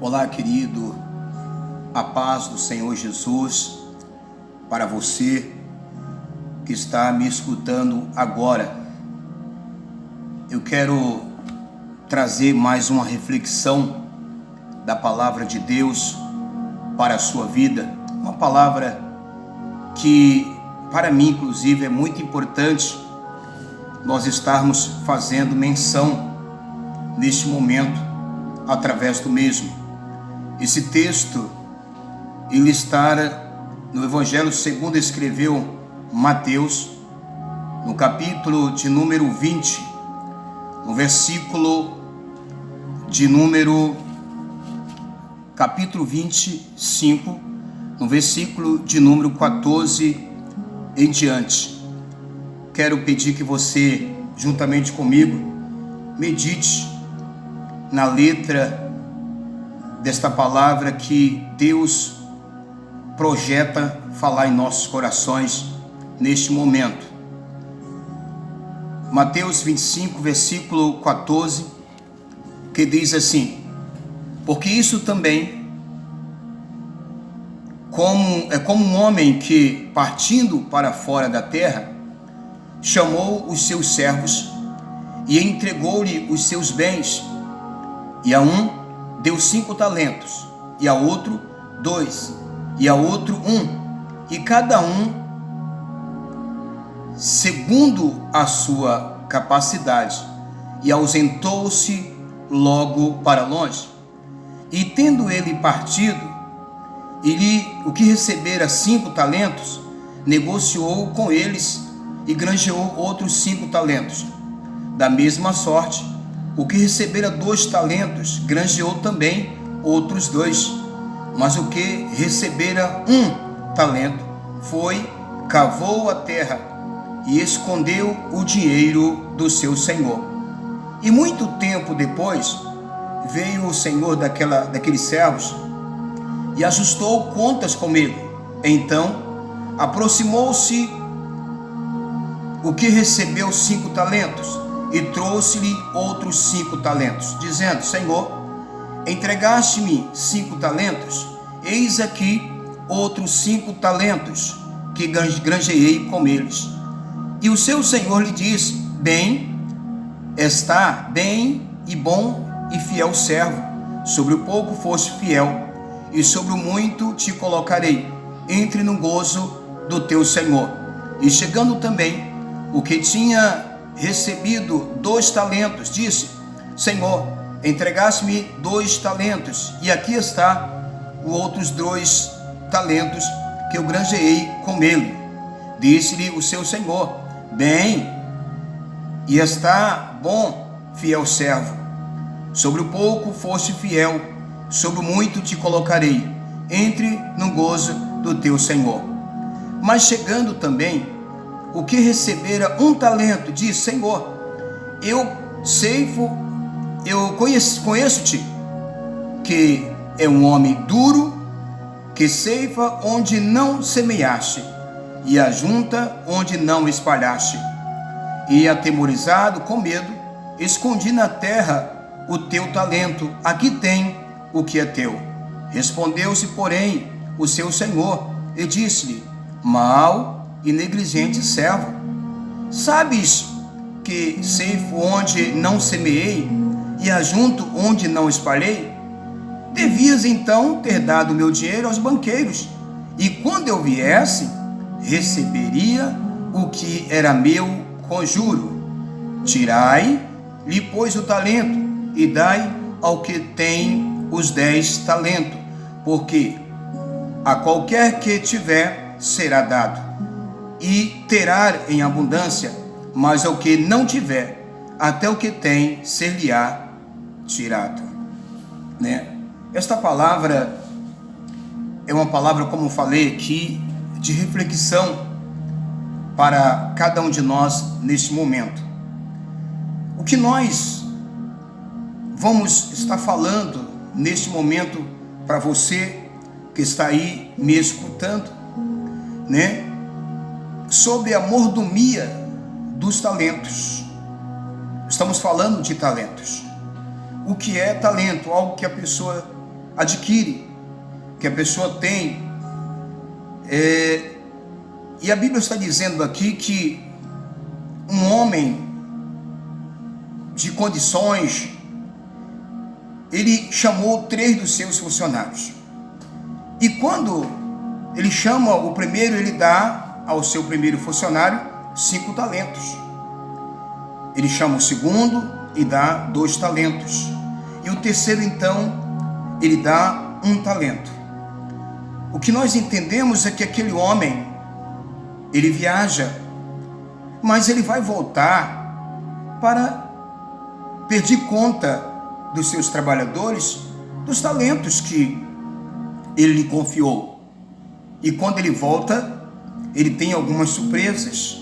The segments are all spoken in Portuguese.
Olá, querido, a paz do Senhor Jesus para você que está me escutando agora. Eu quero trazer mais uma reflexão da palavra de Deus para a sua vida, uma palavra que para mim inclusive é muito importante nós estarmos fazendo menção neste momento através do mesmo. Esse texto, ele está no Evangelho segundo escreveu Mateus, no capítulo de número 20, no versículo de número, capítulo 25, no versículo de número 14 em diante. Quero pedir que você, juntamente comigo, medite na letra desta palavra que Deus projeta falar em nossos corações neste momento. Mateus 25, versículo 14, que diz assim: porque isso também é como um homem que, partindo para fora da terra, chamou os seus servos e entregou-lhe os seus bens, e a um deu 5 talentos, e a outro 2, e a outro 1, e cada um segundo a sua capacidade, e ausentou-se logo para longe. E tendo ele partido, o que recebera 5 talentos, negociou com eles e granjeou outros 5 talentos. Da mesma sorte, o que recebera 2 talentos, granjeou também outros 2. Mas o que recebera 1 talento, cavou a terra e escondeu o dinheiro do seu senhor. E muito tempo depois, veio o senhor daqueles servos e ajustou contas comigo. Então, aproximou-se o que recebeu 5 talentos, e trouxe-lhe outros 5 talentos, dizendo: Senhor, entregaste-me 5 talentos, eis aqui outros 5 talentos, que granjeei com eles. E o seu senhor lhe disse: bem e bom e fiel servo, sobre o pouco foste fiel, e sobre o muito te colocarei, entre no gozo do teu senhor. E chegando também o que tinha recebido 2 talentos, disse: Senhor, entregaste-me 2 talentos, e aqui está os outros 2 talentos que eu granjeei com ele. Disse-lhe o seu senhor: bem, e está bom, fiel servo, sobre o pouco foste fiel, sobre o muito te colocarei, entre no gozo do teu senhor. Mas chegando também o que recebera 1 talento, diz: Senhor, eu conheço-te, que é um homem duro, que ceifa onde não semeaste, e ajunta onde não espalhaste. E atemorizado, com medo, escondi na terra o teu talento, aqui tem o que é teu. Respondeu-se, porém, o seu senhor, e disse-lhe: mau e negligente servo, sabes que ceifo onde não semeei, e ajunto onde não espalhei? Devias então ter dado meu dinheiro aos banqueiros, e quando eu viesse, receberia o que era meu com juro. Tirai-lhe, pois, o talento, e dai ao que tem os 10 talentos, porque a qualquer que tiver será dado, e terá em abundância, mas ao que não tiver, até o que tem ser-lhe-á tirado. Esta palavra é uma palavra, como falei aqui, de reflexão para cada um de nós neste momento. O que nós vamos estar falando neste momento para você que está aí me escutando, sobre a mordomia dos talentos. Estamos falando de talentos. O que é talento? Algo que a pessoa adquire, que a pessoa tem. E a Bíblia está dizendo aqui que um homem de condições, ele chamou 3 dos seus funcionários. E quando ele chama o primeiro, ele dá ao seu primeiro funcionário 5 talentos. Ele chama o segundo e dá 2 talentos. E o terceiro, então, ele dá 1 talento. O que nós entendemos é que aquele homem, ele viaja, mas ele vai voltar para pedir conta dos seus trabalhadores, dos talentos que ele lhe confiou. E quando ele volta, ele tem algumas surpresas.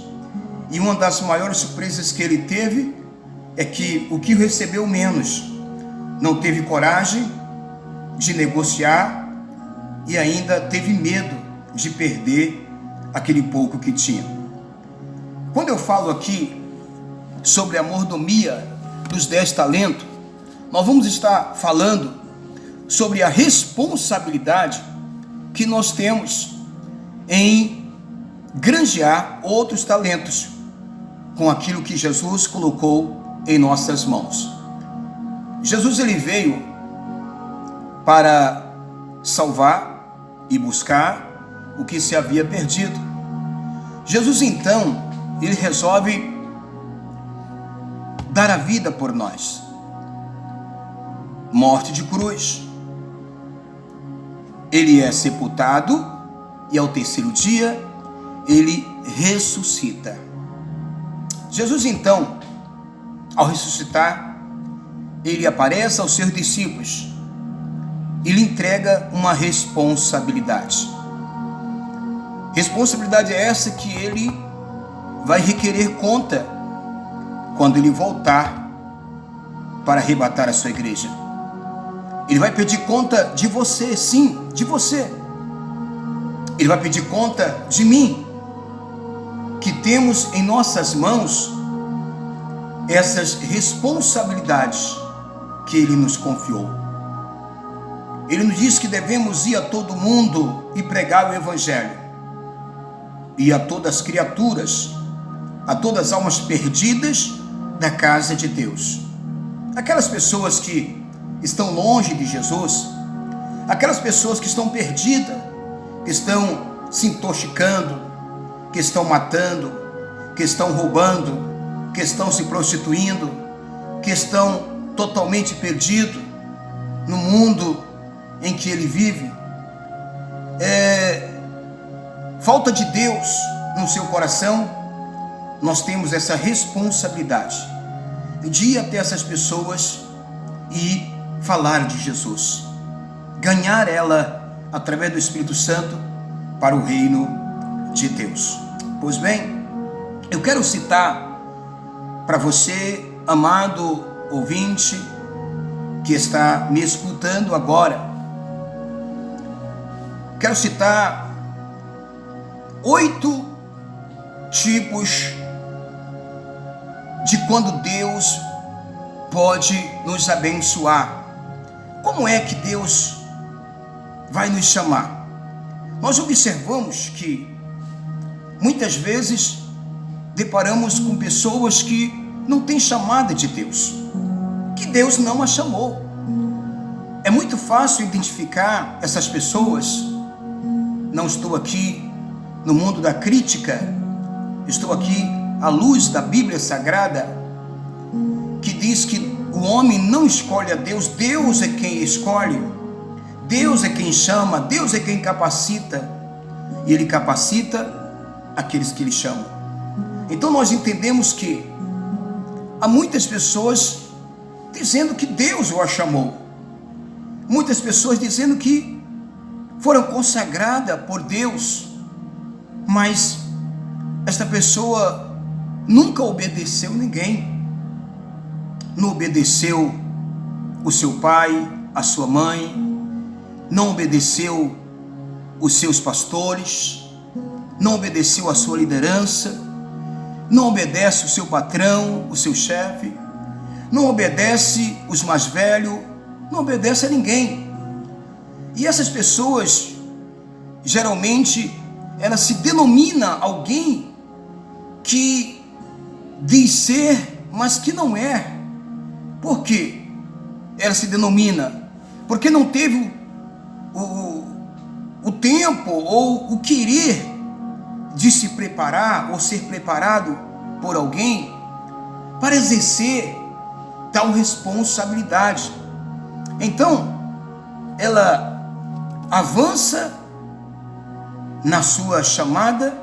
E uma das maiores surpresas que ele teve é que o que recebeu menos não teve coragem de negociar e ainda teve medo de perder aquele pouco que tinha. Quando eu falo aqui sobre a mordomia dos 10 talentos, nós vamos estar falando sobre a responsabilidade que nós temos em granjear outros talentos com aquilo que Jesus colocou em nossas mãos. Jesus, ele veio para salvar e buscar o que se havia perdido. Jesus, então, ele resolve dar a vida por nós. Morte de cruz. Ele é sepultado e ao terceiro dia ele ressuscita. Jesus, então, ao ressuscitar, ele aparece aos seus discípulos e lhe entrega uma responsabilidade. Responsabilidade é essa que ele vai requerer conta quando ele voltar para arrebatar a sua igreja. Ele vai pedir conta de você, sim, de você. Ele vai pedir conta de mim, que temos em nossas mãos essas responsabilidades que ele nos confiou. Ele nos diz que devemos ir a todo mundo e pregar o evangelho, e a todas as criaturas, a todas as almas perdidas da casa de Deus. Aquelas pessoas que estão longe de Jesus, aquelas pessoas que estão perdidas, que estão se intoxicando, que estão matando, que estão roubando, que estão se prostituindo, que estão totalmente perdidos no mundo em que ele vive. Falta de Deus no seu coração. Nós temos essa responsabilidade de ir até essas pessoas e falar de Jesus, ganhar ela através do Espírito Santo para o reino de Deus. Pois bem, eu quero citar para você, amado ouvinte, que está me escutando agora, quero citar 8 tipos de quando Deus pode nos abençoar. Como é que Deus vai nos chamar? Nós observamos que muitas vezes deparamos com pessoas que não têm chamada de Deus, que Deus não a chamou. É muito fácil identificar essas pessoas. Não estou aqui no mundo da crítica, estou aqui à luz da Bíblia Sagrada, que diz que o homem não escolhe a Deus, Deus é quem escolhe, Deus é quem chama, Deus é quem capacita, e Ele capacita aqueles que Ele chama. Então nós entendemos que há muitas pessoas dizendo que Deus o chamou, muitas pessoas dizendo que foram consagradas por Deus, mas esta pessoa nunca obedeceu ninguém, não obedeceu o seu pai, a sua mãe, não obedeceu os seus pastores, não obedeceu a sua liderança, não obedece o seu patrão, o seu chefe, não obedece os mais velhos, não obedece a ninguém. E essas pessoas, geralmente, ela se denomina alguém que diz ser, mas que não é. Por quê? Ela se denomina porque não teve o tempo ou o querer de se preparar ou ser preparado por alguém para exercer tal responsabilidade. Então, ela avança na sua chamada,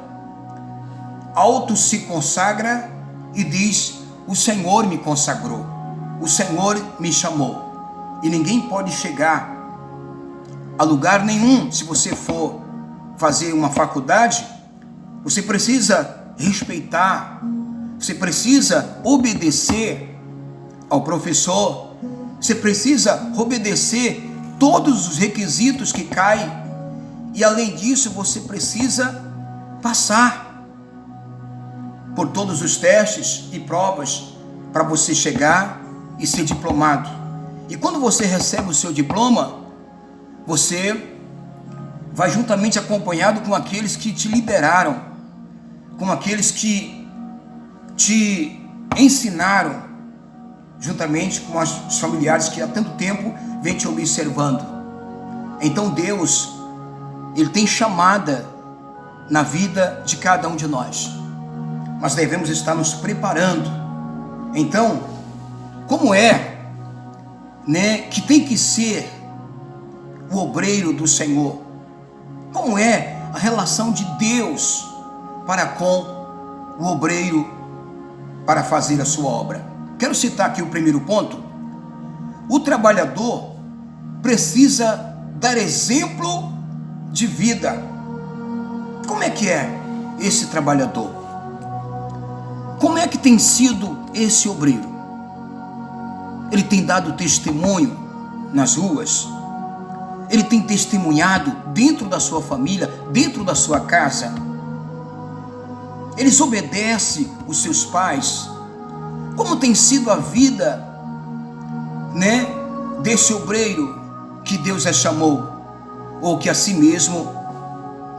auto se consagra e diz: o Senhor me consagrou, o Senhor me chamou. E ninguém pode chegar a lugar nenhum. Se você for fazer uma faculdade, você precisa respeitar, você precisa obedecer ao professor, você precisa obedecer todos os requisitos que caem, e além disso você precisa passar por todos os testes e provas para você chegar e ser diplomado. E quando você recebe o seu diploma, você vai juntamente acompanhado com aqueles que te lideraram, com aqueles que te ensinaram, juntamente com os familiares que há tanto tempo vêm te observando. Então Deus, Ele tem chamada na vida de cada um de nós, mas devemos estar nos preparando. Então, como é, que tem que ser o obreiro do Senhor? Como é a relação de Deus para com o obreiro para fazer a sua obra? Quero citar aqui o primeiro ponto. O trabalhador precisa dar exemplo de vida. Como é que é esse trabalhador? Como é que tem sido esse obreiro? Ele tem dado testemunho nas ruas? Ele tem testemunhado dentro da sua família, dentro da sua casa? Eles obedecem os seus pais? Como tem sido a vida, desse obreiro que Deus já chamou, ou que a si mesmo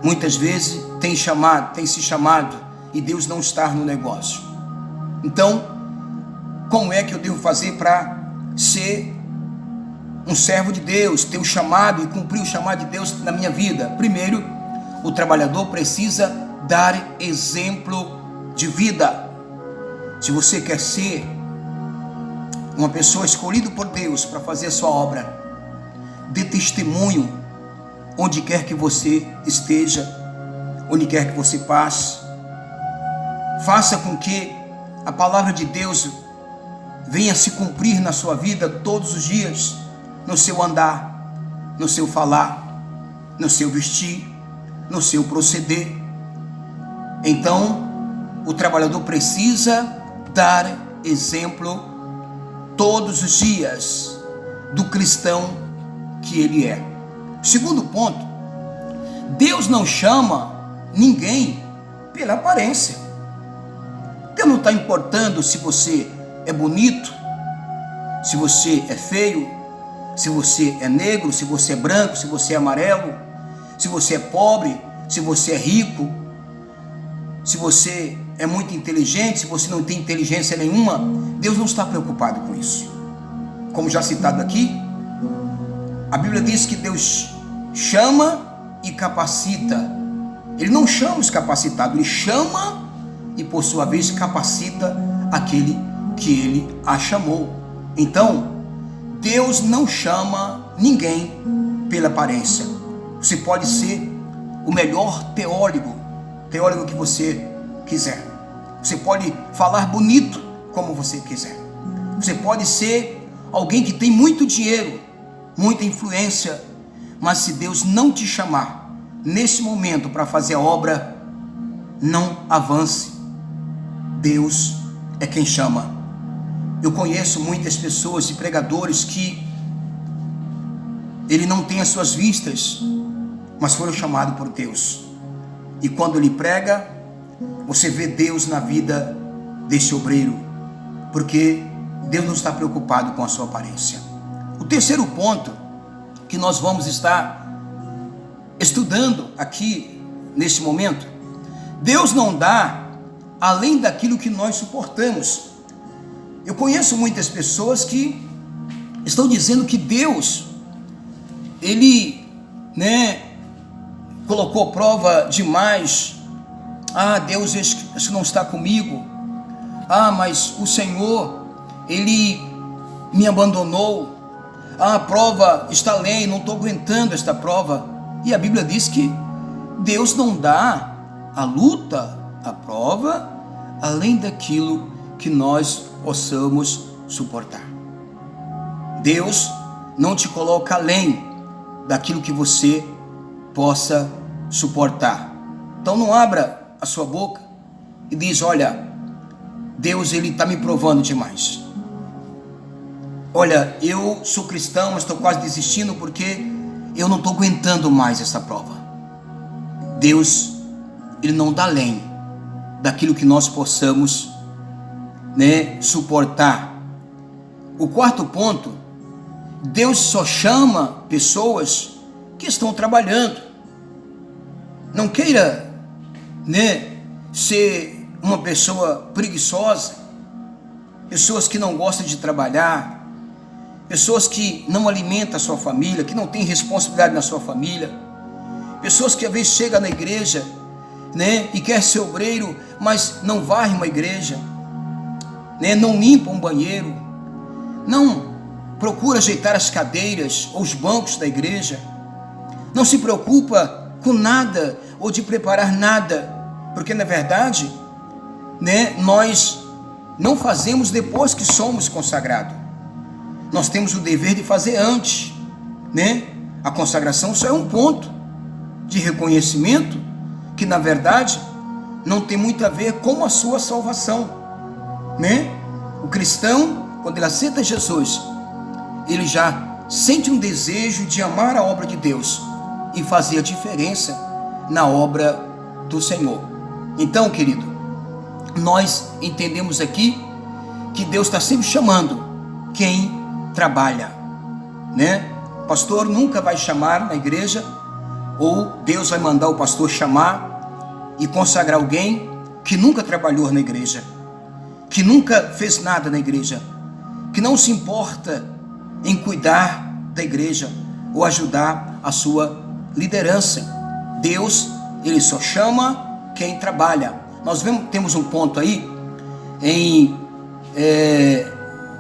muitas vezes tem se chamado, e Deus não está no negócio? Então, como é que eu devo fazer para ser um servo de Deus, ter o chamado e cumprir o chamado de Deus na minha vida? Primeiro, o trabalhador precisa dar exemplo de vida. Se você quer ser uma pessoa escolhida por Deus para fazer a sua obra, dê testemunho onde quer que você esteja, onde quer que você passe. Faça com que a palavra de Deus venha se cumprir na sua vida todos os dias, no seu andar, no seu falar, no seu vestir, no seu proceder. Então, o trabalhador precisa dar exemplo todos os dias do cristão que ele é. Segundo ponto, Deus não chama ninguém pela aparência. Deus não está importando se você é bonito, se você é feio, se você é negro, se você é branco, se você é amarelo, se você é pobre, se você é rico, se você é muito inteligente, se você não tem inteligência nenhuma. Deus não está preocupado com isso. Como já citado aqui, a Bíblia diz que Deus chama e capacita. Ele não chama os capacitados, Ele chama e por sua vez capacita aquele que Ele a chamou. Então, Deus não chama ninguém pela aparência. Você pode ser o melhor teólogo que você quiser. Você pode falar bonito como você quiser. Você pode ser alguém que tem muito dinheiro, muita influência, mas se Deus não te chamar nesse momento para fazer a obra, não avance. Deus é quem chama. Eu conheço muitas pessoas e pregadores que ele não tem as suas vistas, mas foram chamados por Deus. E quando ele prega, você vê Deus na vida desse obreiro, porque Deus não está preocupado com a sua aparência. O terceiro ponto que nós vamos estar estudando aqui neste momento, Deus não dá além daquilo que nós suportamos. Eu conheço muitas pessoas que estão dizendo que Deus, Ele, colocou prova demais. Deus isso não está comigo. Mas o Senhor, Ele me abandonou. A prova está além, não estou aguentando esta prova. E a Bíblia diz que Deus não dá a luta, a prova, além daquilo que nós possamos suportar. Deus não te coloca além daquilo que você possa suportar. Então não abra a sua boca e diz: olha, Deus, Ele está me provando demais. Olha, eu sou cristão, mas estou quase desistindo porque eu não estou aguentando mais essa prova. Deus, Ele não dá além daquilo que nós possamos suportar. O quarto ponto: Deus só chama pessoas que estão trabalhando. Não queira ser uma pessoa preguiçosa, pessoas que não gostam de trabalhar, pessoas que não alimentam a sua família, que não têm responsabilidade na sua família, pessoas que às vezes chegam na igreja e quer ser obreiro, mas não varre uma igreja, não limpa um banheiro, não procura ajeitar as cadeiras ou os bancos da igreja, não se preocupa com nada ou de preparar nada, porque na verdade nós não fazemos depois que somos consagrados. Nós temos o dever de fazer antes, A consagração só é um ponto de reconhecimento que na verdade não tem muito a ver com a sua salvação, O cristão, quando ele aceita Jesus, ele já sente um desejo de amar a obra de Deus e fazer a diferença na obra do Senhor. Então, querido, nós entendemos aqui que Deus está sempre chamando quem trabalha, O pastor nunca vai chamar na igreja, ou Deus vai mandar o pastor chamar e consagrar alguém que nunca trabalhou na igreja, que nunca fez nada na igreja, que não se importa em cuidar da igreja ou ajudar a sua liderança. Deus, Ele só chama quem trabalha. Nós temos um ponto aí em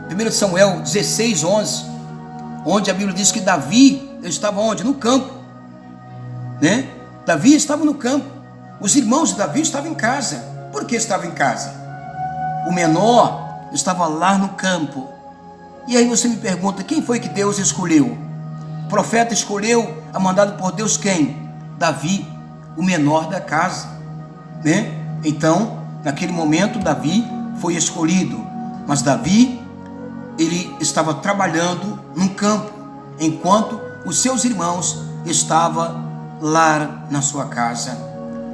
1 Samuel 16:11, onde a Bíblia diz que Davi estava onde? No campo, Davi estava no campo. Os irmãos de Davi estavam em casa. Por que estavam em casa? O menor estava lá no campo. E aí você me pergunta: quem foi que Deus escolheu? O profeta escolheu, mandado por Deus, quem? Davi, o menor da casa, Então, naquele momento, Davi foi escolhido. Mas Davi, ele estava trabalhando num campo, enquanto os seus irmãos estavam lá na sua casa.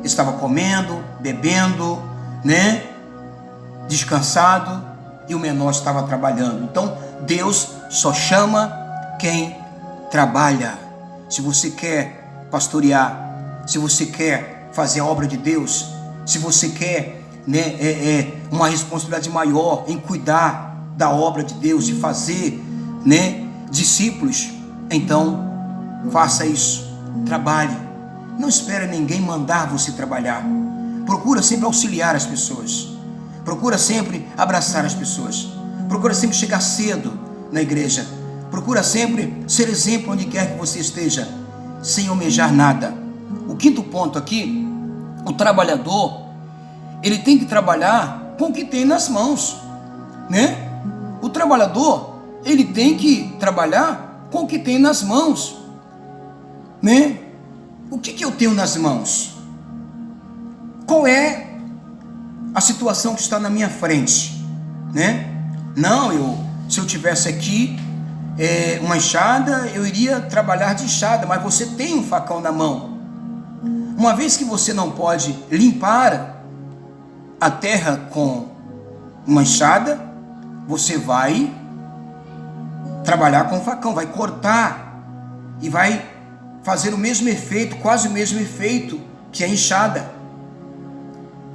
Estava comendo, bebendo, descansado, e o menor estava trabalhando. Então, Deus só chama quem trabalha. Se você quer pastorear, se você quer fazer a obra de Deus, se você quer uma responsabilidade maior em cuidar da obra de Deus, de fazer discípulos, então faça isso, trabalhe. Não espere ninguém mandar você trabalhar. Procura sempre auxiliar as pessoas, procura sempre abraçar as pessoas, procura sempre chegar cedo na igreja, procura sempre ser exemplo onde quer que você esteja, sem almejar nada. O quinto ponto aqui: o trabalhador, ele tem que trabalhar com o que tem nas mãos, O trabalhador, ele tem que trabalhar com o que tem nas mãos, O que eu tenho nas mãos? Qual é a situação que está na minha frente, Se eu tivesse aqui uma enxada, eu iria trabalhar de enxada, mas você tem um facão na mão. Uma vez que você não pode limpar a terra com uma enxada, você vai trabalhar com o facão, vai cortar e vai fazer o mesmo efeito, quase o mesmo efeito que a enxada.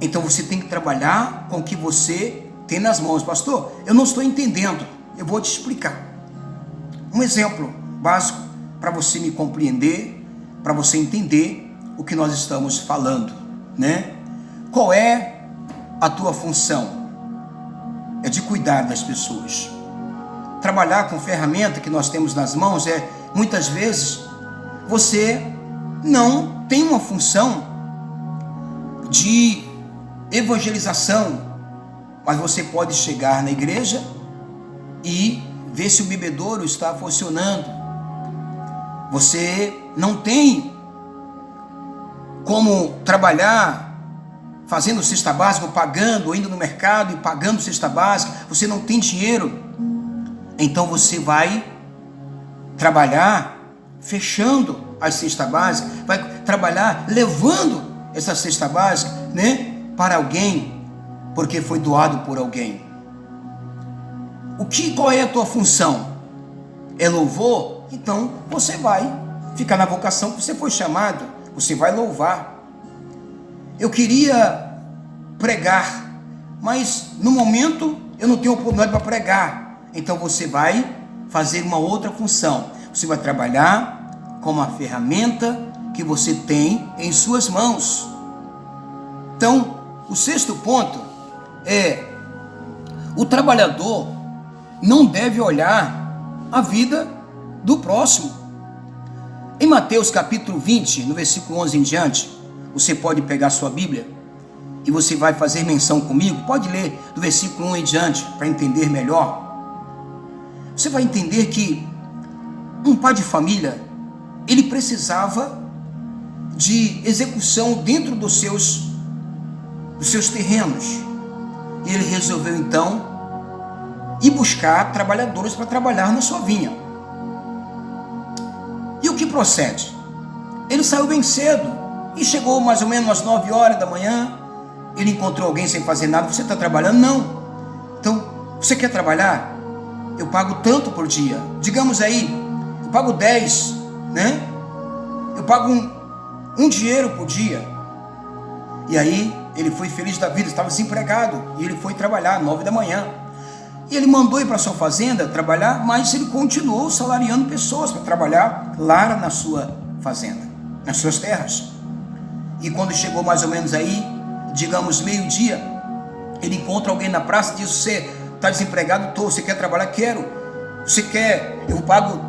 Então você tem que trabalhar com o que você tem nas mãos. Pastor, eu não estou entendendo. Eu vou te explicar. Um exemplo básico para você me compreender, para você entender o que nós estamos falando, né? Qual é a tua função? É de cuidar das pessoas. Trabalhar com ferramenta que nós temos nas mãos muitas vezes, você não tem uma função de evangelização, mas você pode chegar na igreja e ver se o bebedouro está funcionando. Você não tem como trabalhar fazendo cesta básica, pagando, ou indo no mercado e pagando cesta básica. Você não tem dinheiro, então você vai trabalhar fechando as cestas básicas, vai trabalhar levando essa cesta básica, né, para alguém, porque foi doado por alguém. Qual é a tua função? É louvor? Então você vai ficar na vocação que você foi chamado, você vai louvar. Eu queria pregar, mas no momento eu não tenho oportunidade para pregar. Então você vai fazer uma outra função. Você vai trabalhar com uma ferramenta que você tem em suas mãos. Então, o sexto ponto é: o trabalhador não deve olhar a vida do próximo. Em Mateus capítulo 20, no versículo 11 em diante, você pode pegar sua Bíblia e você vai fazer menção comigo. Pode ler do versículo 1 em diante para entender melhor. Você vai entender que um pai de família, ele precisava de execução dentro dos seus terrenos. E ele resolveu então ir buscar trabalhadores para trabalhar na sua vinha. E o que procede? Ele saiu bem cedo e chegou mais ou menos às 9 horas da manhã. Ele encontrou alguém sem fazer nada. Você está trabalhando? Não. Então, você quer trabalhar? Eu pago tanto por dia. Digamos aí, eu pago 10, né? Eu pago um dinheiro por dia. E aí, ele foi feliz da vida, estava desempregado. E ele foi trabalhar às 9 da manhã. E ele mandou ir para sua fazenda trabalhar, mas ele continuou salariando pessoas para trabalhar lá na sua fazenda, nas suas terras. E quando chegou mais ou menos aí, digamos meio-dia, ele encontra alguém na praça e diz: você está desempregado? Estou. Você quer trabalhar? Quero. Você quer? Eu pago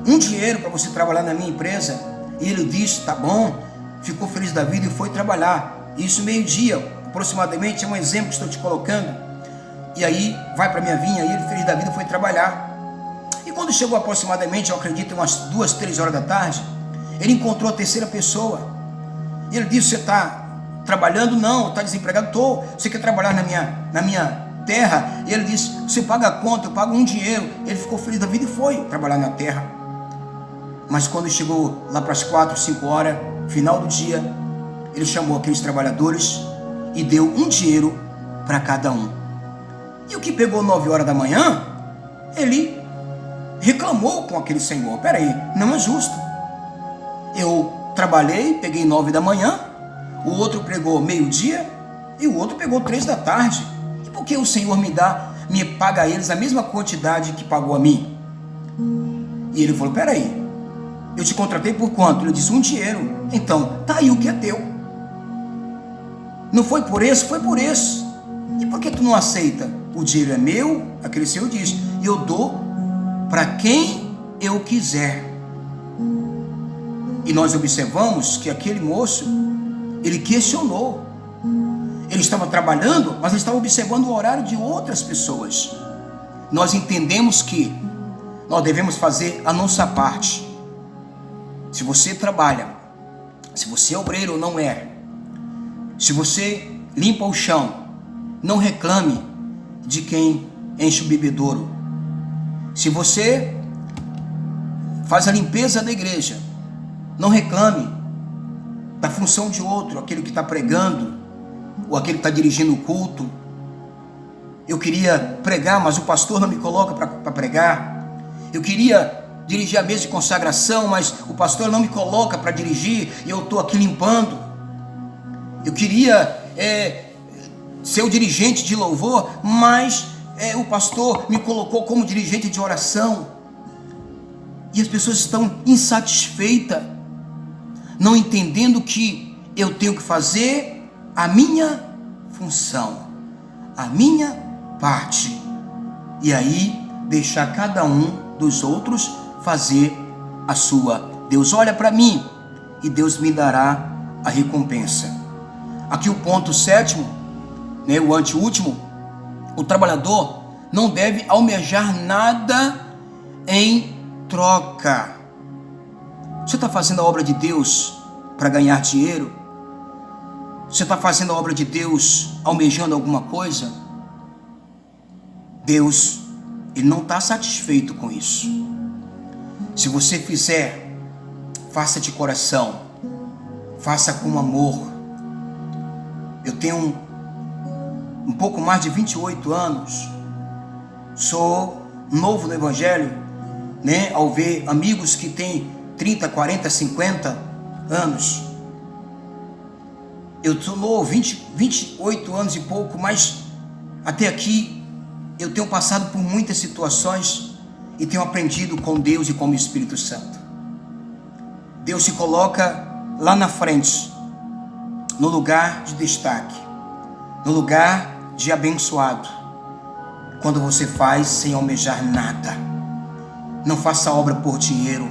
um dinheiro para você trabalhar na minha empresa. E ele disse: tá bom. Ficou feliz da vida e foi trabalhar. Isso meio-dia, aproximadamente, é um exemplo que estou te colocando. E aí, vai para minha vinha, e ele feliz da vida foi trabalhar. E quando chegou aproximadamente, eu acredito, umas 2, 3 horas da tarde, ele encontrou a terceira pessoa. E ele disse: você está trabalhando? Não. Está desempregado? Estou. Você quer trabalhar na minha terra? E ele disse: você paga a conta? Eu pago um dinheiro. Ele ficou feliz da vida e foi trabalhar na terra. Mas quando chegou lá para as 4, 5 horas, final do dia, ele chamou aqueles trabalhadores e deu um dinheiro para cada um. E o que pegou 9 horas da manhã, ele reclamou com aquele senhor: peraí, não é justo. Eu trabalhei, peguei 9 da manhã, o outro pegou meio-dia e o outro pegou 3 da tarde. E por que o Senhor me paga a eles a mesma quantidade que pagou a mim? E ele falou: peraí, eu te contratei por quanto? Ele disse: um dinheiro. Então, tá aí o que é teu. Não foi por esse? Foi por esse. E por que tu não aceita? O dinheiro é meu, aquele senhor diz, e eu dou para quem eu quiser. E nós observamos que aquele moço, ele questionou. Ele estava trabalhando, mas ele estava observando o horário de outras pessoas. Nós entendemos que nós devemos fazer a nossa parte. Se você trabalha, se você é obreiro ou não é, se você limpa o chão, não reclame de quem enche o bebedouro. Se você faz a limpeza da igreja, não reclame da função de outro, aquele que está pregando, ou aquele que está dirigindo o culto. Eu queria pregar, mas o pastor não me coloca para pregar. Eu queria dirigir a mesa de consagração, mas o pastor não me coloca para dirigir e eu estou aqui limpando. Eu queria ser o dirigente de louvor, mas o pastor me colocou como dirigente de oração. E as pessoas estão insatisfeitas, não entendendo que eu tenho que fazer a minha função, a minha parte, e aí deixar cada um dos outros fazer a sua. Deus olha para mim e Deus me dará a recompensa. Aqui o ponto 7º, o anteúltimo: o trabalhador não deve almejar nada em troca. Você está fazendo a obra de Deus para ganhar dinheiro? Você está fazendo a obra de Deus almejando alguma coisa? Deus, Ele não está satisfeito com isso. Se você fizer, faça de coração, faça com amor. Eu tenho um pouco mais de 28 anos, sou novo no Evangelho, ao ver amigos que têm 30, 40, 50 anos. Eu sou novo, 28 anos e pouco, mas até aqui eu tenho passado por muitas situações e tenho aprendido com Deus e com o Espírito Santo. Deus se coloca lá na frente, no lugar de destaque, no lugar de abençoado, quando você faz sem almejar nada. Não faça obra por dinheiro,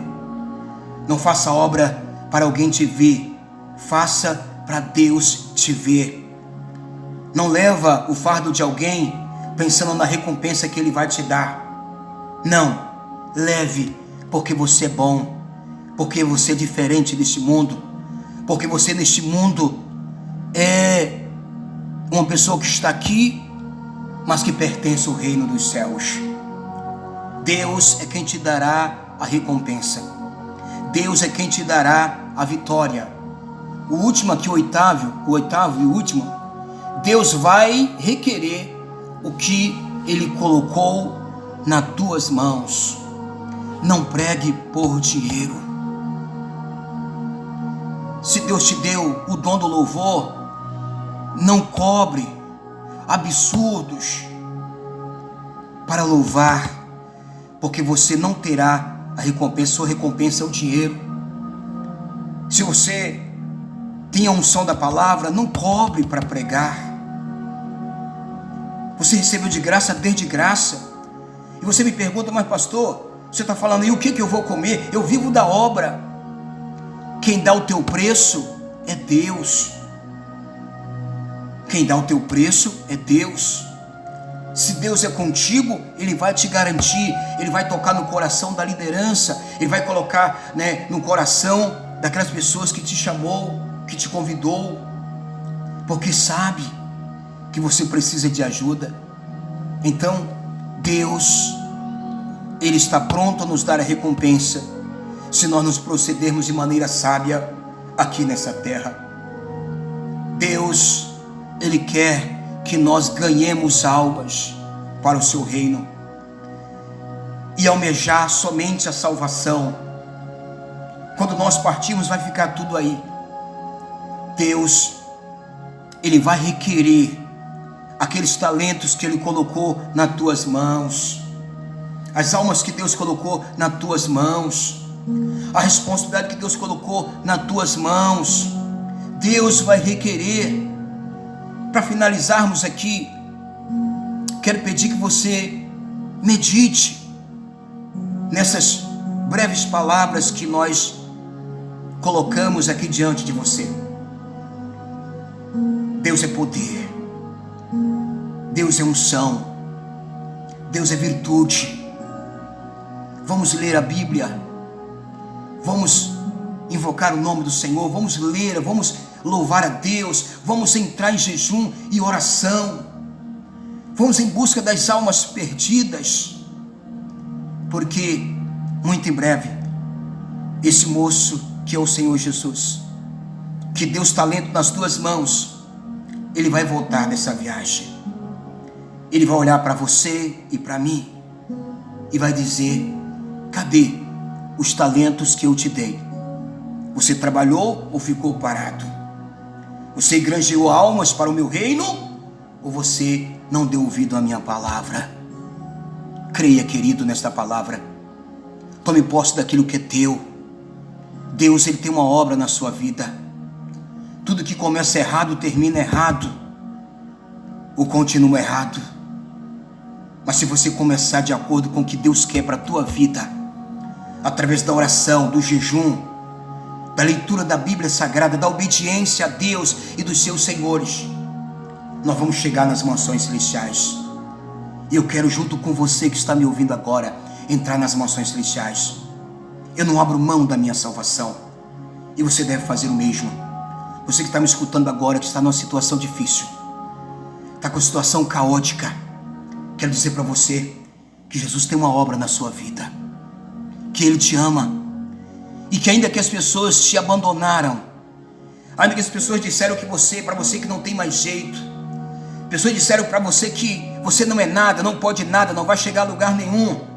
não faça obra para alguém te ver, faça para Deus te ver. Não leva o fardo de alguém pensando na recompensa que Ele vai te dar. Não, leve porque você é bom, porque você é diferente deste mundo, porque você neste mundo é uma pessoa que está aqui, mas que pertence ao reino dos céus. Deus é quem te dará a recompensa. Deus é quem te dará a vitória. O último aqui, o oitavo e último: Deus vai requerer o que Ele colocou nas tuas mãos. Não pregue por dinheiro. Se Deus te deu o dom do louvor, não cobre absurdos para louvar, porque você não terá a recompensa. Sua recompensa é o dinheiro. Se você tem a unção da palavra, não cobre para pregar. Você recebeu de graça, dê de graça. E você me pergunta: mas pastor, você está falando, e o que eu vou comer? Eu vivo da obra. Quem dá o teu preço é Deus. Quem dá o teu preço é Deus. Se Deus é contigo, Ele vai te garantir, Ele vai tocar no coração da liderança, Ele vai colocar no coração daquelas pessoas que te chamou, que te convidou, porque sabe que você precisa de ajuda. Então Deus, Ele está pronto a nos dar a recompensa, se nós nos procedermos de maneira sábia aqui nessa terra. Deus, Ele quer que nós ganhemos almas para o seu reino, e almejar somente a salvação. Quando nós partirmos, vai ficar tudo aí. Deus, Ele vai requerer aqueles talentos que Ele colocou nas tuas mãos, as almas que Deus colocou nas tuas mãos, a responsabilidade que Deus colocou nas tuas mãos. Deus vai requerer. Para finalizarmos aqui, quero pedir que você medite nessas breves palavras que nós colocamos aqui diante de você. Deus é poder, Deus é unção, Deus é virtude. Vamos ler a Bíblia, vamos invocar o nome do Senhor, vamos ler, vamos louvar a Deus, vamos entrar em jejum e oração, vamos em busca das almas perdidas, porque muito em breve esse moço que é o Senhor Jesus, que deu os talentos nas tuas mãos, ele vai voltar dessa viagem. Ele vai olhar para você e para mim e vai dizer: cadê os talentos que eu te dei. Você trabalhou ou ficou parado? Você granjeou almas para o meu reino ou você não deu ouvido à minha palavra? Creia, querido, nesta palavra. Tome posse daquilo que é teu. Deus, Ele tem uma obra na sua vida. Tudo que começa errado termina errado ou continua errado. Mas se você começar de acordo com o que Deus quer para a tua vida, através da oração, do jejum, da leitura da Bíblia Sagrada, da obediência a Deus e dos seus senhores, nós vamos chegar nas mansões celestiais. E eu quero, junto com você que está me ouvindo agora, entrar nas mansões celestiais. Eu não abro mão da minha salvação, e você deve fazer o mesmo. Você que está me escutando agora, que está numa situação difícil, está com a situação caótica, quero dizer para você que Jesus tem uma obra na sua vida, que Ele te ama, e que ainda que as pessoas te abandonaram, ainda que as pessoas disseram que para você que não tem mais jeito, pessoas disseram para você que você não é nada, não pode nada, não vai chegar a lugar nenhum,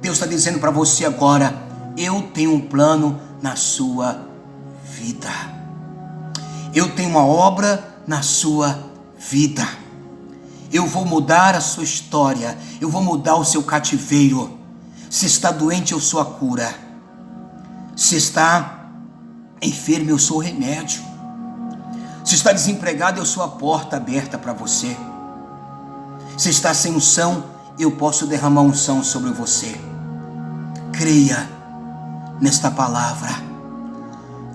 Deus está dizendo para você agora: eu tenho um plano na sua vida, eu tenho uma obra na sua vida. Eu vou mudar a sua história, eu vou mudar o seu cativeiro. Se está doente, eu sou a cura. Se está enfermo, eu sou o remédio. Se está desempregado, eu sou a porta aberta para você. Se está sem unção, eu posso derramar unção sobre você. Creia nesta palavra.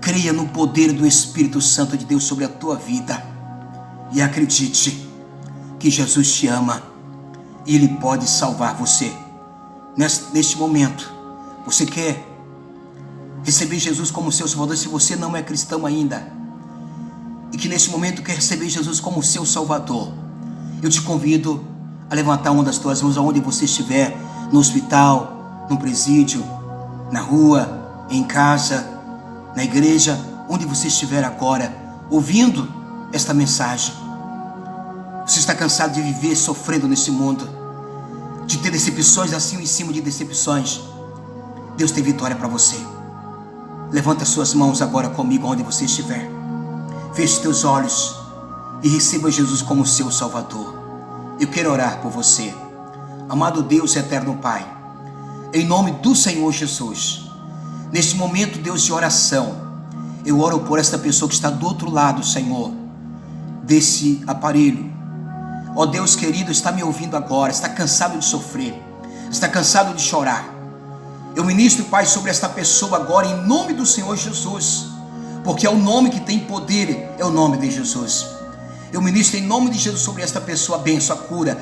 Creia no poder do Espírito Santo de Deus sobre a tua vida. E acredite que Jesus te ama e Ele pode salvar você. Neste momento, você quer receber Jesus como seu Salvador? Se você não é cristão ainda, e que neste momento quer receber Jesus como seu Salvador, eu te convido a levantar uma das tuas mãos aonde você estiver, no hospital, no presídio, na rua, em casa, na igreja, onde você estiver agora, ouvindo esta mensagem. Você está cansado de viver sofrendo nesse mundo, de ter decepções assim em cima de decepções. Deus tem vitória para você. Levanta suas mãos agora comigo onde você estiver. Feche teus olhos e receba Jesus como seu Salvador. Eu quero orar por você. Amado Deus, eterno Pai, em nome do Senhor Jesus, neste momento, Deus, de oração, eu oro por esta pessoa que está do outro lado, Senhor, desse aparelho. Ó Deus querido, está me ouvindo agora, está cansado de sofrer, está cansado de chorar. Eu ministro, Pai, sobre esta pessoa agora, em nome do Senhor Jesus, porque é o nome que tem poder, é o nome de Jesus. Eu ministro em nome de Jesus sobre esta pessoa a bênção, a cura,